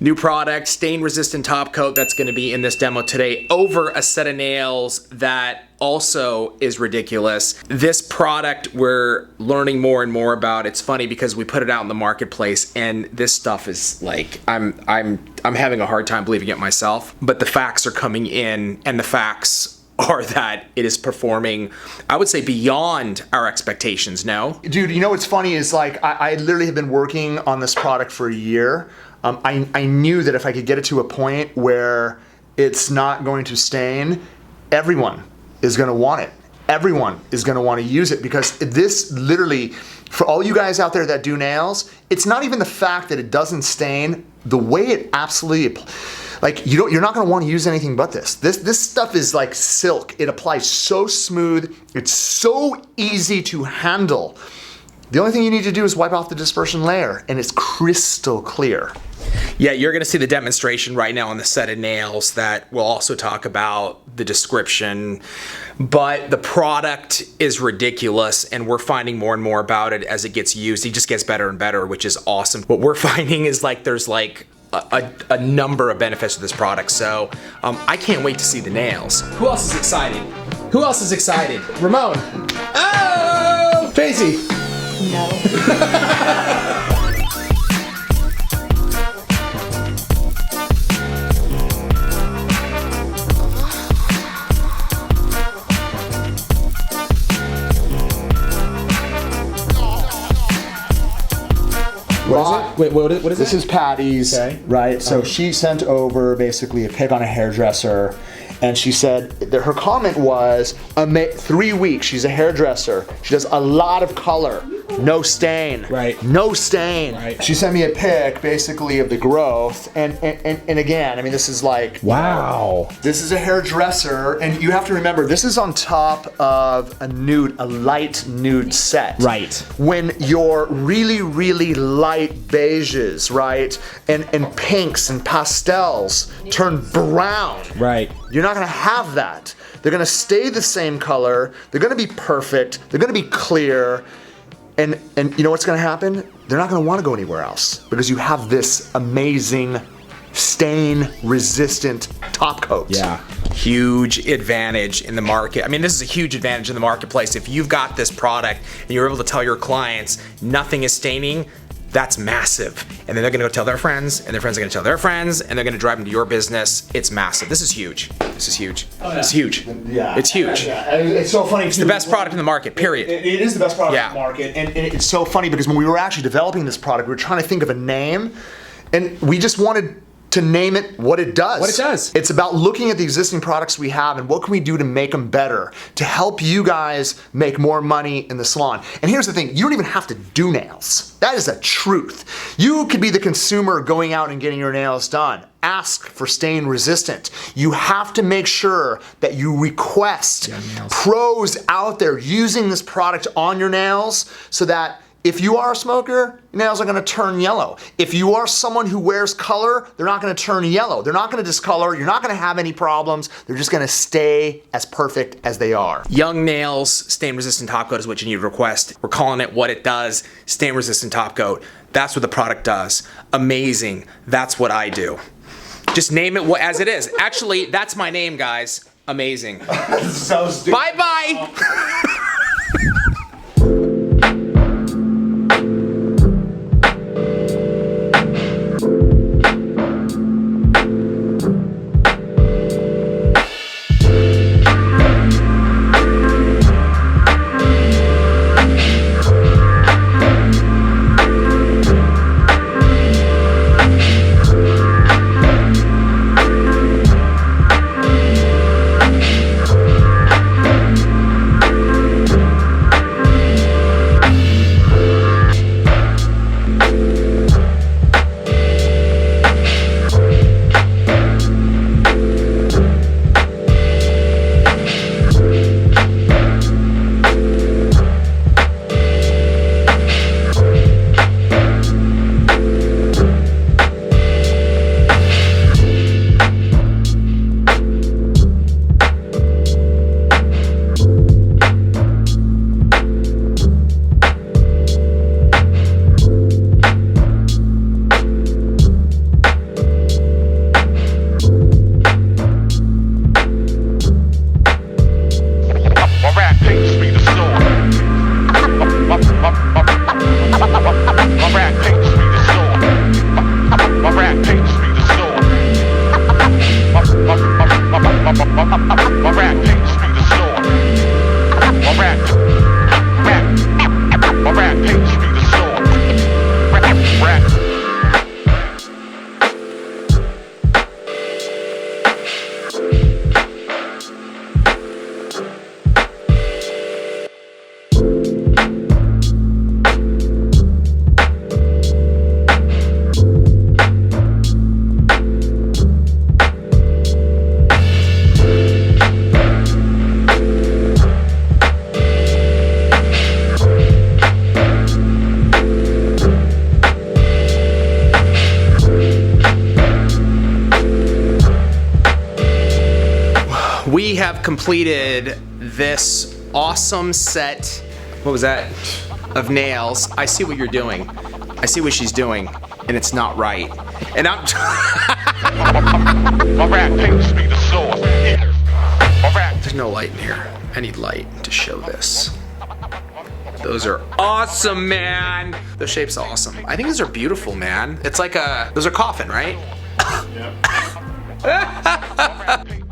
New product, stain-resistant top coat that's gonna be in this demo today over a set of nails that also is ridiculous. This product we're learning more and more about. It's funny because we put it out in the marketplace and this stuff is like, I'm having a hard time believing it myself, but the facts are coming in, and the facts are that it is performing, I would say, beyond our expectations. No? Dude, you know what's funny is like, I literally have been working on this product for a year. I knew that if I could get it to a point where it's not going to stain, everyone is gonna want it. Everyone is gonna wanna use it, because this literally, for all you guys out there that do nails, it's not even the fact that it doesn't stain, the way it absolutely, like, you're not gonna wanna use anything but this. This stuff is like silk. It applies so smooth, it's so easy to handle. The only thing you need to do is wipe off the dispersion layer, and it's crystal clear. Yeah, you're gonna see the demonstration right now on the set of nails that we'll also talk about the description, but the product is ridiculous, and we're finding more and more about it as it gets used. It just gets better and better, which is awesome. What we're finding is like there's like a number of benefits to this product, so I can't wait to see the nails. Who else is excited? Who else is excited? Ramon. Oh! Tracey. No. Wait, what is This is Patty's, right? So she sent over basically a pic on a hairdresser, and she said that her comment was 3 weeks. She's a hairdresser. She does a lot of color. No stain. Right. No stain. Right. She sent me a pic basically of the growth, and again, I mean, this is like, wow. This is a hairdresser, and you have to remember, this is on top of a light nude set. Right. When your really, really light beiges, right, and pinks and pastels turn brown. Right. You're not gonna have that. They're gonna stay the same color, they're gonna be perfect, they're gonna be clear, and you know what's gonna happen? They're not gonna wanna go anywhere else, because you have this amazing stain-resistant top coat. Yeah. Huge advantage in the market. I mean, this is a huge advantage in the marketplace. If you've got this product and you're able to tell your clients nothing is staining, that's massive. And then they're gonna go tell their friends, and their friends are gonna tell their friends, and they're gonna drive them to your business. It's massive. This is huge. This is huge. Oh, yeah. It's huge. Yeah. It's huge. Yeah. It's so funny. It's the best product in the market, period. It is the best product in the market. And it's so funny because when we were actually developing this product, we were trying to think of a name, and we just wanted to name it what it does. What it does. It's about looking at the existing products we have and what can we do to make them better, to help you guys make more money in the salon. And here's the thing, you don't even have to do nails. That is a truth. You could be the consumer going out and getting your nails done. Ask for stain resistant. You have to make sure that you request pros out there using this product on your nails, so that if you are a smoker, your nails are gonna turn yellow. If you are someone who wears color, they're not gonna turn yellow. They're not gonna discolor, you're not gonna have any problems. They're just gonna stay as perfect as they are. Young nails, stain-resistant top coat is what you need to request. We're calling it what it does, stain-resistant top coat. That's what the product does. Amazing, that's what I do. Just name it as it is. Actually, that's my name, guys. Amazing. So stupid. Bye-bye. We have completed this awesome set, what was that, of nails. I see what you're doing. I see what she's doing, and it's not right. And I'm There's no light in here. I need light to show this. Those are awesome, man. The shape's awesome. I think those are beautiful, man. It's like those are Coffin, right? Yeah.